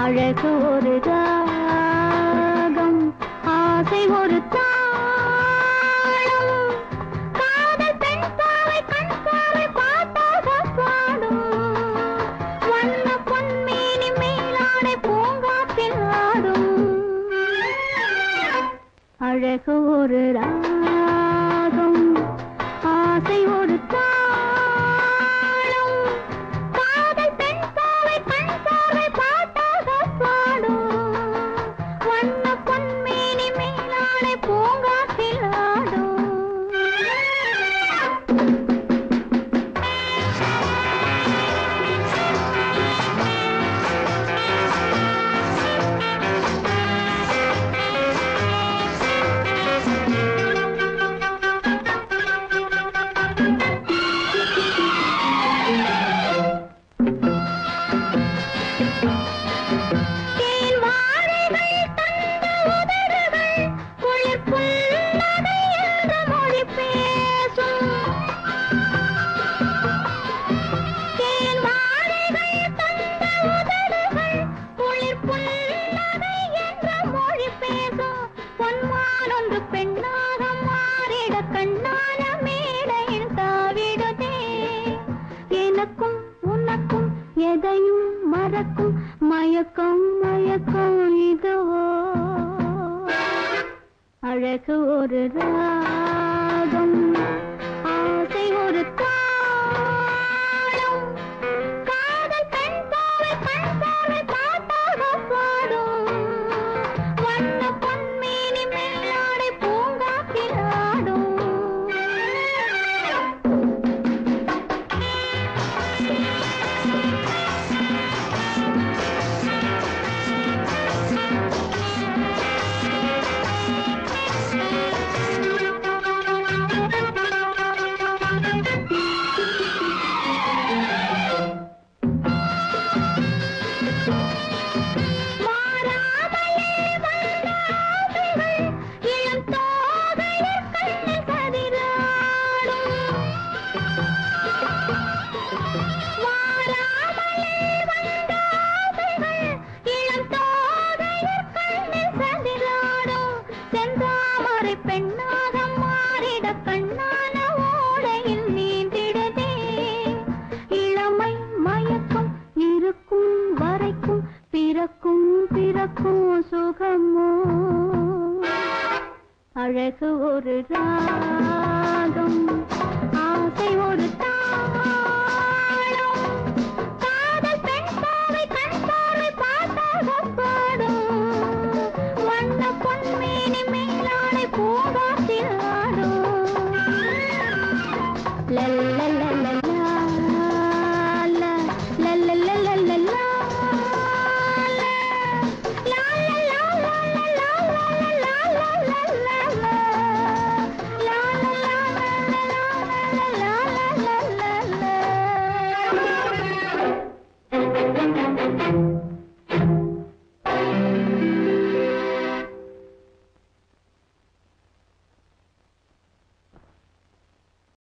அழகு ஒரு ராகம், ஆசை ஒரு தாளம், காதல் பெண் பாவை கண் பாவை பாட்டாக பாடும், வண்ண பொன்மேனி மேலாடை பூங்காற்றில் ஆடும். அழகு ஒரு ராகம், ஆசை ஒரு தாளம், காதல் பெண் பாவை கண் பாவை பாட்டாக பாடும், வண்ண பொன்மேனி மேலாடை பூங்காற்றில் ஆடும். பெண்ணாக மாறிட கண்ணான மேடையில் தாவிடுதே, எனக்கும் உனக்கும் எதையும் மறக்கும் மயக்கம் மயக்கம் இதுவோ. அழகு ஒரு ராகம், ஆசை ஒரு தாளம், காதல் பெண் பாவை கண் பாவை பாட்டாக பாடும், வண்ண பொன்மேனி மேலாடை பூங்காற்றில் ஆடும். பெண்ணாக மாறிட கண்ணான ஓடையில் நீந்திடுதே, இளமை மயக்கம் இருக்கும் வரைக்கும் பிறக்கும் பிறக்கும் சுகமோ. அழகு ஒரு ராகம், ஆசை ஒரு